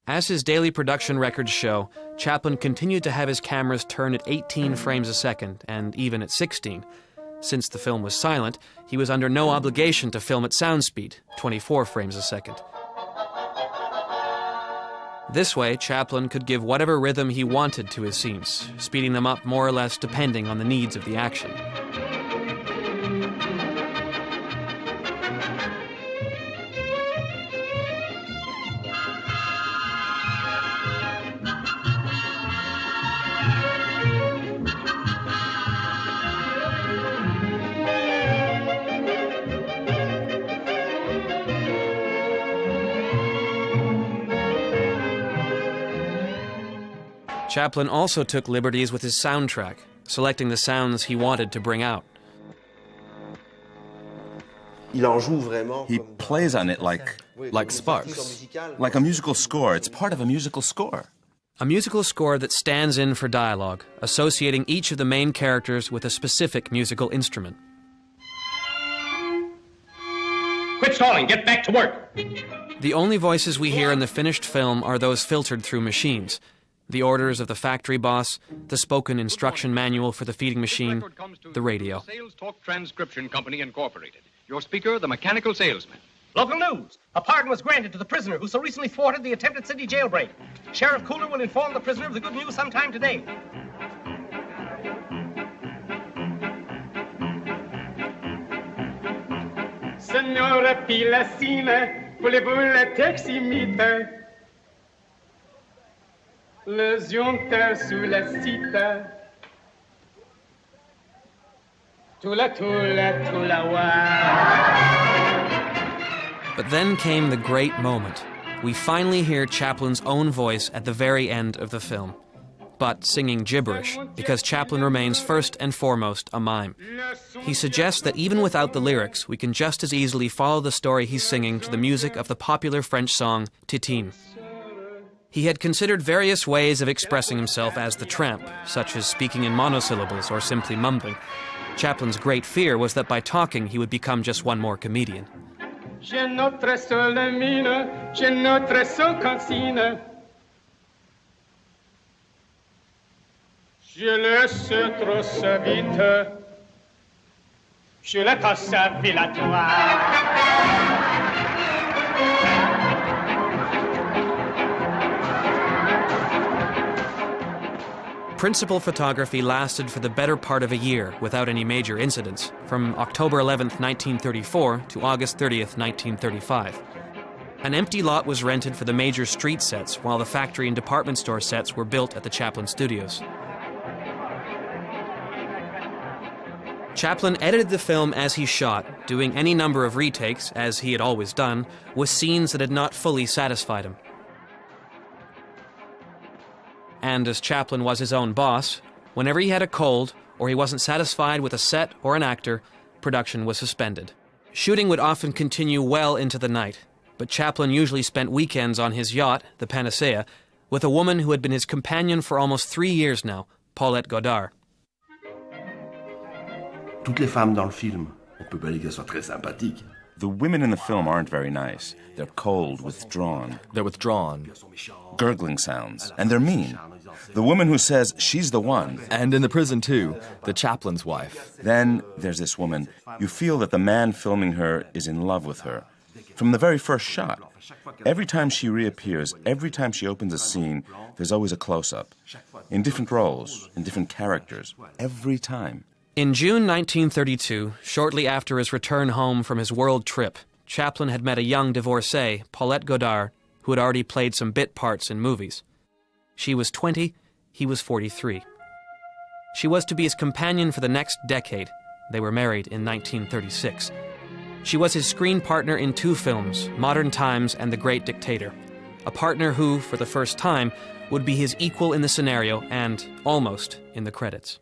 As his daily production records show, Chaplin continued to have his cameras turn at 18 frames a second, and even at 16. Since the film was silent, he was under no obligation to film at sound speed, 24 frames a second. This way, Chaplin could give whatever rhythm he wanted to his scenes, speeding them up more or less depending on the needs of the action. Chaplin also took liberties with his soundtrack, selecting the sounds he wanted to bring out. He plays on it like sparks, like a musical score. It's part of a musical score. A musical score that stands in for dialogue, associating each of the main characters with a specific musical instrument. Quit stalling, get back to work! The only voices we hear in the finished film are those filtered through machines. The orders of the factory boss, the spoken instruction manual for the feeding machine, the radio. Sales Talk Transcription Company Incorporated. Your speaker, the mechanical salesman. Local news. A pardon was granted to the prisoner who so recently thwarted the attempted city jailbreak. Sheriff Cooler will inform the prisoner of the good news sometime today. Signora Pilacina, voulez-vous le taximeter? Les jontes sous la cita. Tula wa. But then came the great moment. We finally hear Chaplin's own voice at the very end of the film, but singing gibberish, because Chaplin remains first and foremost a mime. He suggests that even without the lyrics, we can just as easily follow the story he's singing to the music of the popular French song Titine. He had considered various ways of expressing himself as the tramp, such as speaking in monosyllables or simply mumbling. Chaplin's great fear was that by talking, he would become just one more comedian. J'ai notre seule mine, j'ai notre seule consigne. Je laisse trop sa vite, je la passe à vilatoire. Principal photography lasted for the better part of a year without any major incidents, from October 11th, 1934 to August 30th, 1935. An empty lot was rented for the major street sets while the factory and department store sets were built at the Chaplin studios. Chaplin edited the film as he shot, doing any number of retakes, as he had always done, with scenes that had not fully satisfied him. And as Chaplin was his own boss, whenever he had a cold or he wasn't satisfied with a set or an actor, production was suspended. Shooting would often continue well into the night, but Chaplin usually spent weekends on his yacht, the Panacea, with a woman who had been his companion for almost 3 years now, Paulette Godard. Toutes les femmes dans le film, on peut pas dire qu'elles soient très sympathiques. The women in the film aren't very nice. They're cold, withdrawn. They're withdrawn. Gurgling sounds. And they're mean. The woman who says she's the one. And in the prison, too. The Chaplin's wife. Then there's this woman. You feel that the man filming her is in love with her. From the very first shot. Every time she reappears, every time she opens a scene, there's always a close-up. In different roles, in different characters. Every time. In June 1932, shortly after his return home from his world trip, Chaplin had met a young divorcee, Paulette Godard, who had already played some bit parts in movies. She was 20, he was 43. She was to be his companion for the next decade. They were married in 1936. She was his screen partner in 2 films, Modern Times and The Great Dictator, a partner who, for the first time, would be his equal in the scenario and almost in the credits.